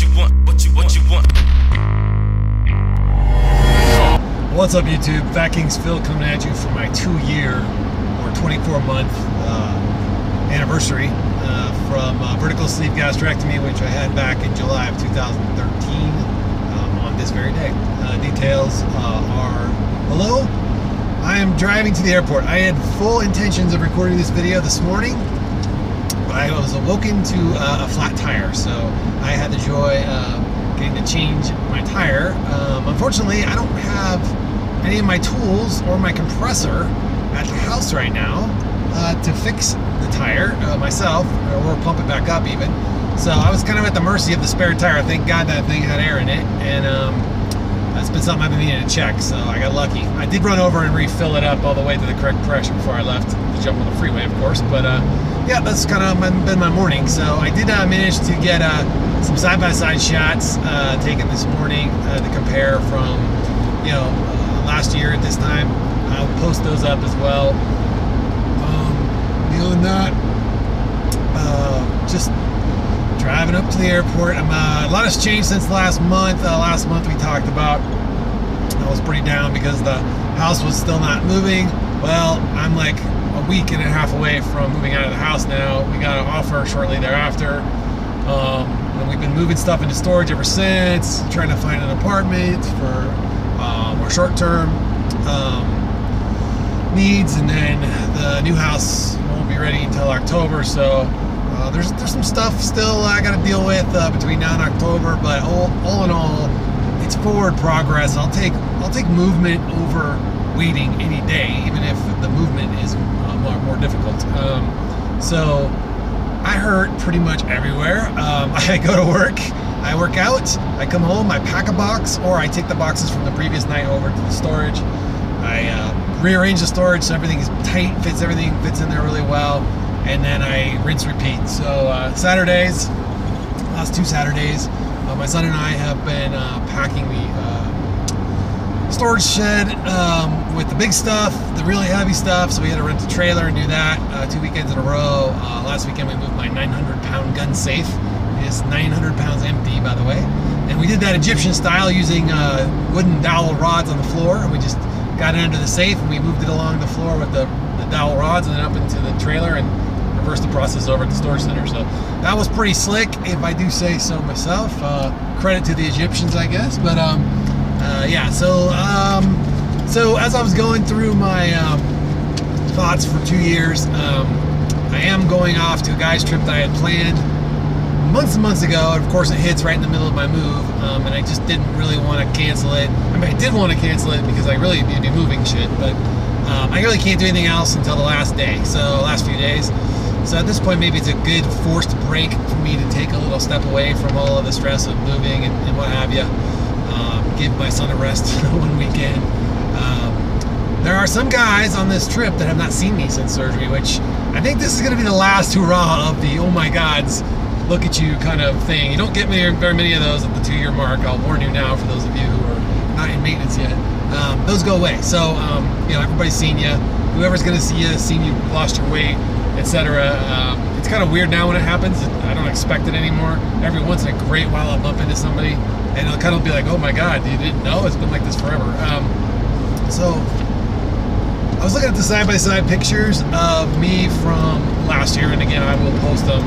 what you want, what you want. What's up, YouTube? FatKings Phil coming at you for my 2-year or 24-month anniversary from vertical sleeve gastrectomy, which I had back in July of 2013 on this very day. Details are below. I am driving to the airport. I had full intentions of recording this video this morning, but I was awoken to a flat tire, so I had the joy of getting to change my tire. Unfortunately, I don't have any of my tools or my compressor at the house right now to fix the tire myself, or pump it back up even. So I was kind of at the mercy of the spare tire. Thank God that thing had air in it, and that's been something I've been needing to check, so I got lucky. I did run over and refill it up all the way to the correct pressure before I left to jump on the freeway, of course. But yeah, that's kind of been my morning. So I did manage to get some side-by-side shots taken this morning to compare from, you know, last year at this time. I'll post those up as well. Beyond that, just driving up to the airport. A lot has changed since last month. Last month we talked about I was pretty down because the house was still not moving. Well, I'm like a week and a half away from moving out of the house now. We got an offer shortly thereafter. And we've been moving stuff into storage ever since, trying to find an apartment for more short-term needs, and then the new house won't be ready until October, so there's some stuff still I got to deal with between now and October, but all in all, it's forward progress. I'll take movement over waiting any day, even if the movement is more difficult. So I hurt pretty much everywhere. I go to work, I work out, I come home, I pack a box, or I take the boxes from the previous night over to the storage. I rearrange the storage so everything is tight, everything fits in there really well, and then I rinse repeat. So Saturdays, last 2 Saturdays, my son and I have been packing the storage shed with the big stuff, the really heavy stuff, so we had to rent a trailer and do that 2 weekends in a row. Last weekend we moved my 900-pound gun safe. It is 900 pounds empty, by the way, and we did that Egyptian style using wooden dowel rods on the floor, and we just got it under the safe and we moved it along the floor with the dowel rods and then up into the trailer and reversed the process over at the storage center. So that was pretty slick, if I do say so myself. Credit to the Egyptians, I guess. But yeah, so as I was going through my thoughts for 2 years, I am going off to a guy's trip that I had planned months and months ago, and of course it hits right in the middle of my move, and I just didn't really want to cancel it. I mean, I did want to cancel it because I really need to be moving shit, but I really can't do anything else until the last day, so last few days. So at this point, maybe it's a good forced break for me to take a little step away from all of the stress of moving and what have you. Give my son a rest one weekend. There are some guys on this trip that have not seen me since surgery, which I think this is going to be the last hurrah of the oh my gods, look at you kind of thing. You don't get very many of those at the 2-year mark. I'll warn you now, for those of you who are not in maintenance yet. Those go away. So you know, everybody's seen you. Whoever's going to see you, seen you lost your weight, etc. It's kind of weird now when it happens. I don't expect it anymore. Every once in a great while I'll bump into somebody and it'll kind of be like, oh my god, you didn't know? It's been like this forever. So I was looking at the side-by-side pictures of me from last year, and again, I will post them.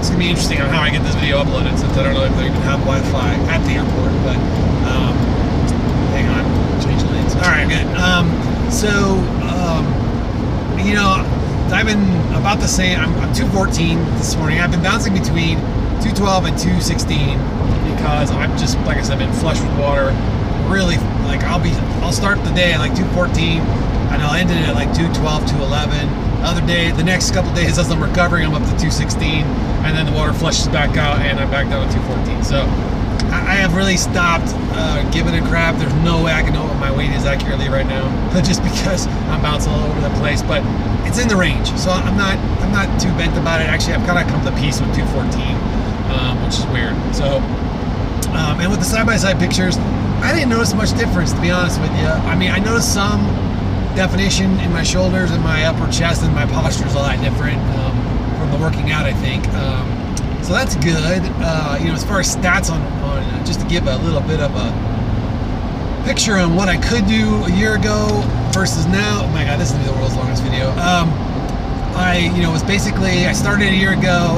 It's going to be interesting on how I get this video uploaded, since I don't know if they even have Wi-Fi at the airport, but hang on, change lanes. Alright, good. You know, I've been about the same. I'm 214 this morning. I've been bouncing between 212 and 216 because I'm just, like I said, been flush with water. Really, like I'll start the day at like 214 and I'll end it at like 212, 211. The next couple days as I'm recovering, I'm up to 216, and then the water flushes back out and I'm back down to 214. So I have really stopped giving a crap. There's no way I can know what my weight is accurately right now, just because I'm bouncing all over the place. But it's in the range, so I'm not too bent about it. Actually, I've kind of come to peace with 214, which is weird. So, and with the side-by-side pictures, I didn't notice much difference, to be honest with you. I mean, I noticed some definition in my shoulders and my upper chest, and my posture is a lot different from the working out, I think. So that's good. You know, as far as stats on just to give a little bit of a picture on what I could do a year ago versus now. Oh my God, this is gonna be the world's longest video. I started a year ago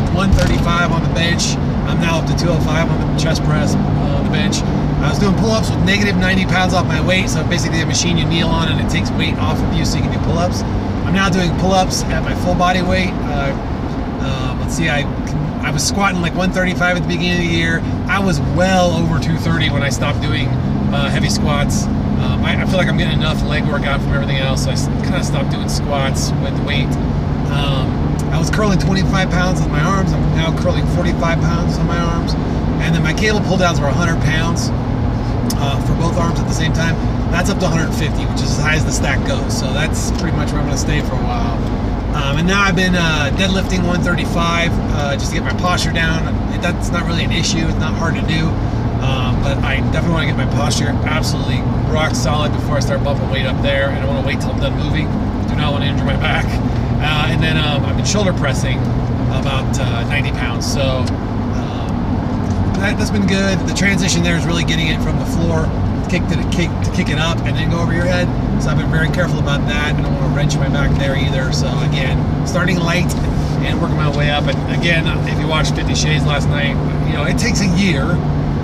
with 135 on the bench. I'm now up to 205 on the chest press on the bench. I was doing pull-ups with negative 90 pounds off my weight, so basically a machine you kneel on and it takes weight off of you so you can do pull-ups. I'm now doing pull-ups at my full body weight. Let's see, I was squatting like 135 at the beginning of the year. I was well over 230 when I stopped doing heavy squats. I feel like I'm getting enough leg workout from everything else, so I kind of stopped doing squats with weight. I was curling 25 pounds with my arms. I'm now curling 45 pounds on my arms. And then my cable pull downs were 100 pounds for both arms at the same time. That's up to 150, which is as high as the stack goes. So that's pretty much where I'm going to stay for a while. And now I've been deadlifting 135 just to get my posture down. That's not really an issue. It's not hard to do. But I definitely want to get my posture absolutely rock solid before I start bumping weight up there. And I want to wait till I'm done moving. Do not want to injure my back. And then I've been shoulder pressing about 90 pounds. So that's been good. The transition there is really getting it from the floor to kick it up and then go over your head. So I've been very careful about that. I don't want to wrench my back there either. So again, starting light and working my way up. And again, if you watched 50 Shades last night, you know, it takes a year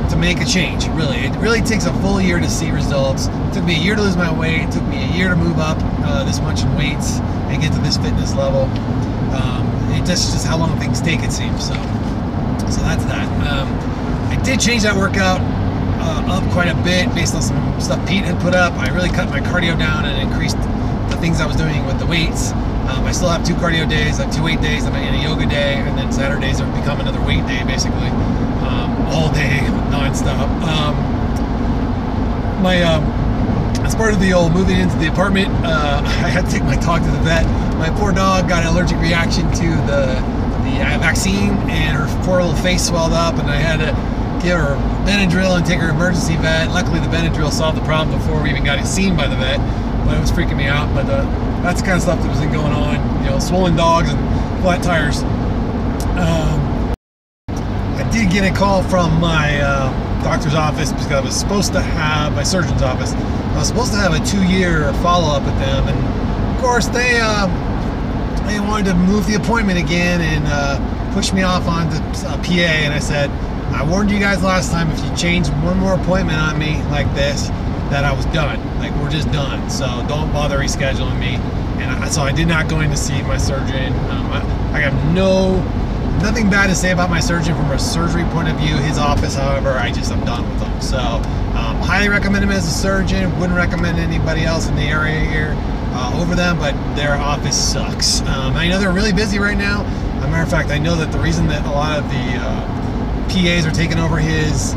to make a change. It really takes a full year to see results. It took me a year to lose my weight. It took me a year to move up this much in weights and get to this fitness level. It's just how long things take, it seems. So that's that. I did change that workout up quite a bit based on some stuff Pete had put up. I really cut my cardio down and increased the things I was doing with the weights. I still have 2 cardio days, like 2 weight days, and a yoga day, and then Saturdays have become another weight day, basically, all day, non-stop. As part of the old moving into the apartment, I had to take my dog to the vet. My poor dog got an allergic reaction to the vaccine, and her poor little face swelled up, and I had to give her Benadryl and take her emergency vet. Luckily, the Benadryl solved the problem before we even got it seen by the vet, but it was freaking me out. But that's the kind of stuff that was going on, you know, swollen dogs and flat tires. I did get a call from my doctor's office because I was supposed to have, my surgeon's office, I was supposed to have a 2-year follow-up with them, and of course they wanted to move the appointment again and push me off onto PA, and I said, I warned you guys last time, if you change one more appointment on me like this, that I was done. Like, we're just done. So don't bother rescheduling me. And so I did not go in to see my surgeon. I have nothing bad to say about my surgeon from a surgery point of view. His office, however, I'm done with him. So highly recommend him as a surgeon. Wouldn't recommend anybody else in the area here over them, but their office sucks. I know they're really busy right now. As a matter of fact, I know that the reason that a lot of the PAs are taking over his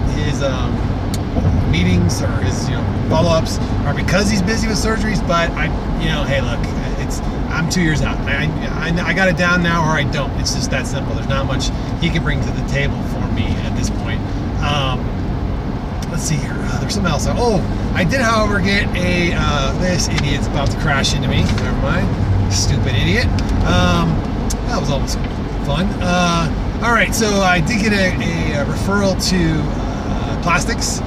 meetings or his follow-ups are because he's busy with surgeries. But hey, look, I'm 2 years out. I got it down now, or I don't. It's just that simple. There's not much he can bring to the table for me at this point. Let's see here. There's something else. Oh, I did, however, get this idiot's about to crash into me. Never mind. Stupid idiot. That was almost fun. All right, so I did get a referral to plastics.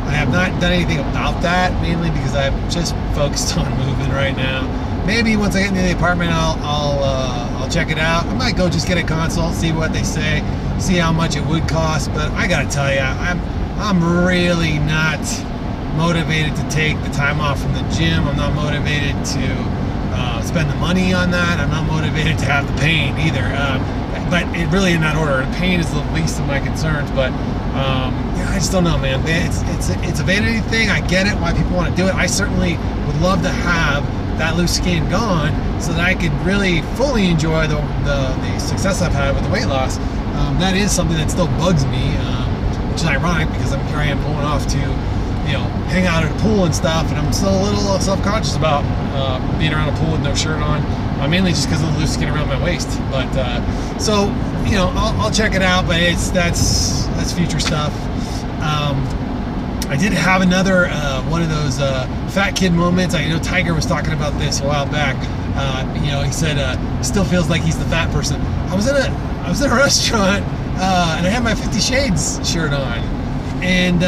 I have not done anything about that, mainly because I'm just focused on moving right now. Maybe once I get into the apartment, I'll check it out. I might go just get a consult, see what they say, see how much it would cost. But I gotta tell you, I'm really not motivated to take the time off from the gym. I'm not motivated to spend the money on that. I'm not motivated to have the pain either. But it really in that order. The pain is the least of my concerns. But I just don't know, man. It's a vanity thing. I get it why people want to do it. I certainly would love to have that loose skin gone so that I could really fully enjoy the success I've had with the weight loss. That is something that still bugs me, which is ironic because here I am going off to hang out at a pool and stuff, and I'm still a little self-conscious about being around a pool with no shirt on, mainly just because of the loose skin around my waist. But so I'll check it out, but that's future stuff. I did have another one of those fat kid moments. I know Tiger was talking about this a while back. He said still feels like he's the fat person. I was in a restaurant and I had my 50 Shades shirt on, and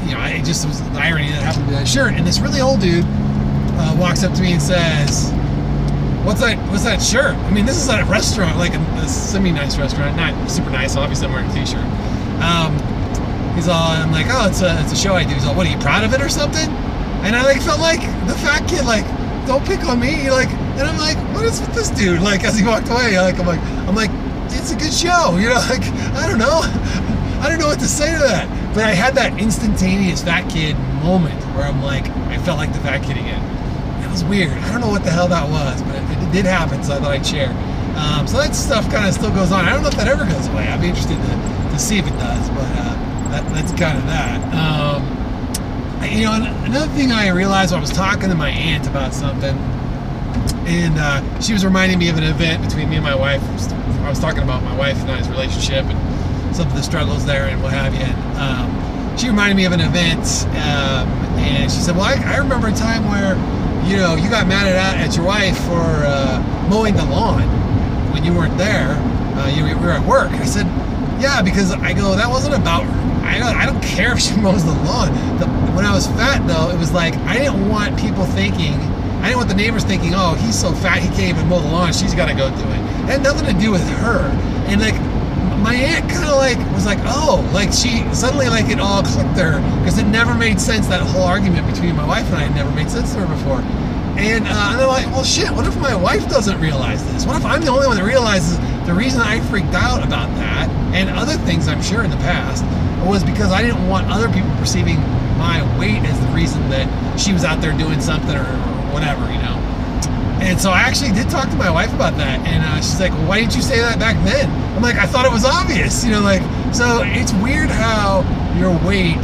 you know, it just was the irony that happened to that shirt. And this really old dude walks up to me and says, What's that shirt? I mean, this is at a restaurant, like a semi-nice restaurant, not super nice. Obviously, I'm wearing a t-shirt. He's all, I'm like, oh, it's a show I do. He's all, what, are you proud of it or something? And I like felt like the fat kid, like, don't pick on me. Like, and I'm like, what is with this dude? Like, as he walked away, like, I'm like, it's a good show, you know? Like, I don't know what to say to that. But I had that instantaneous fat kid moment where I'm like, I felt like the fat kid again. It was weird. I don't know what the hell that was, but it did happen, so I thought I'd share. So that stuff kind of still goes on. I don't know if that ever goes away. I'd be interested to see if it does, but that's kind of that. You know, another thing I realized when I was talking to my aunt about something, and she was reminding me of an event between me and my wife. I was talking about my wife and I's relationship and some of the struggles there and what have you. And she reminded me of an event, and she said, well, I remember a time where, you know, you got mad at your wife for mowing the lawn when you weren't there. You were at work. I said, yeah, because I go, that wasn't about her. I don't care if she mows the lawn. When I was fat, though, it was like, I didn't want people thinking, I didn't want the neighbors thinking, oh, he's so fat he can't even mow the lawn, she's got to go do it. It had nothing to do with her. And like, my aunt kind of like was like, oh, like she suddenly like it all clicked to her, because it never made sense. That whole argument between my wife and I had never made sense to her before. And I'm like, well, shit, what if my wife doesn't realize this? What if I'm the only one that realizes the reason I freaked out about that and other things I'm sure in the past was because I didn't want other people perceiving my weight as the reason that she was out there doing something or whatever, you know? And so I actually did talk to my wife about that, and she's like, well, why didn't you say that back then? I'm like, I thought it was obvious, you know, like, so it's weird how your weight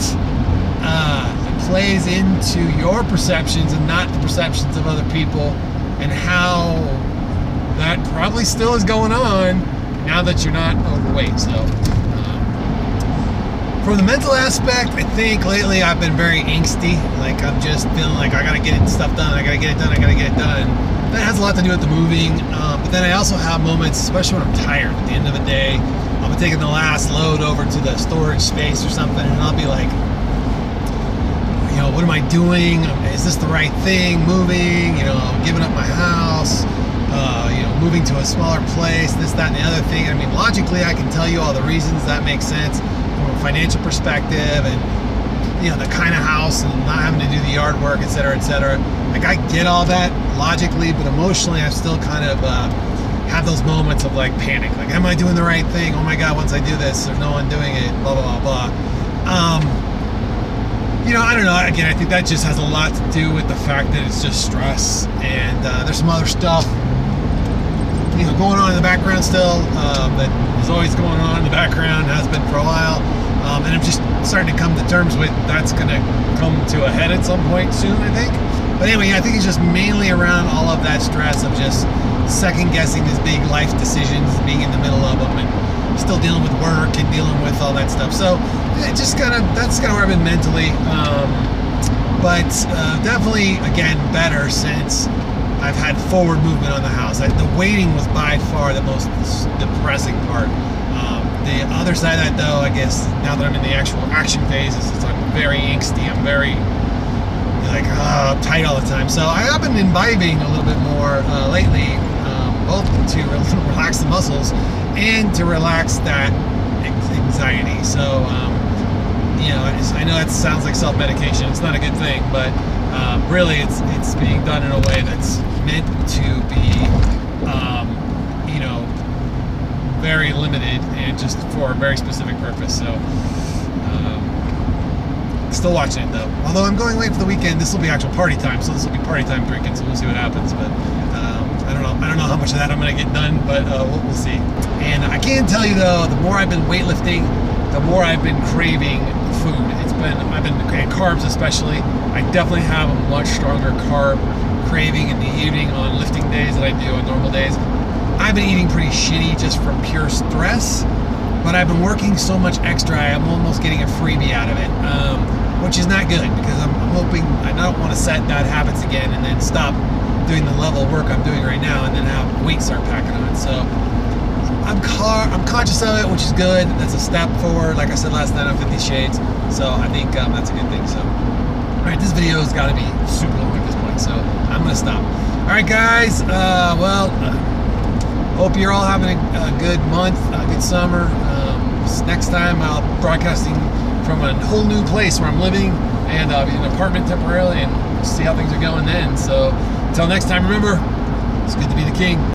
plays into your perceptions and not the perceptions of other people, and how that probably still is going on now that you're not overweight. So from the mental aspect, I think lately I've been very angsty. Like, I'm just feeling like I gotta get stuff done, I gotta get it done, I gotta get it done. That has a lot to do with the moving, but then I also have moments, especially when I'm tired at the end of the day. I'll be taking the last load over to the storage space or something, and I'll be like, you know, what am I doing? Is this the right thing? Moving, you know, giving up my house, you know, moving to a smaller place, this, that, and the other thing. I mean, logically, I can tell you all the reasons that make sense from a financial perspective, and, you know, the kind of house and not having to do the yard work, etc., etc. Like, I get all that logically, but emotionally, I still kind of have those moments of like panic. Like, am I doing the right thing? Oh my God, once I do this, there's no one doing it, blah, blah, blah, blah. You know, I don't know. Again, I think that just has a lot to do with the fact that it's just stress, and there's some other stuff, you know, going on in the background still, that is always going on in the background, has been for a while, and I'm just starting to come to terms with that's going to come to a head at some point soon, I think. But anyway, I think it's just mainly around all of that stress of just second guessing these big life decisions, being in the middle of them, and still dealing with work and dealing with all that stuff. So it just that's kind of where I've been mentally, but definitely, again, better since I've had forward movement on the house. The waiting was by far the most depressing part. The other side of that, though, I guess, now that I'm in the actual action phase, is I'm very angsty. I'm very like uptight all the time. So I have been imbibing a little bit more lately, both to relax the muscles and to relax that anxiety. So you know, I know that sounds like self-medication. It's not a good thing, but really, it's being done in a way that's meant to be, you know, very limited and just for a very specific purpose. So. Still watching it, though. Although I'm going late for the weekend, this will be actual party time, so this will be party time drinking, so we'll see what happens. But I don't know how much of that I'm going to get done, but we'll see. And I can tell you, though, the more I've been weightlifting, the more I've been craving food. I've been and carbs especially. I definitely have a much stronger carb craving in the evening on lifting days than I do on normal days. I've been eating pretty shitty just from pure stress, but I've been working so much extra, I'm almost getting a freebie out of it, which is not good, because I'm hoping, I don't want to set bad habits again and then stop doing the level of work I'm doing right now and then have weight start packing on. So I'm conscious of it, which is good. That's a step forward. Like I said last night on 50 Shades. So I think that's a good thing. So, all right, this video has got to be super long at this point. So I'm gonna stop. All right, guys. Hope you're all having a good month, a good summer. Next time I'll be broadcasting from a whole new place where I'm living, and I'll be in an apartment temporarily, and see how things are going then. So until next time, remember, it's good to be the king.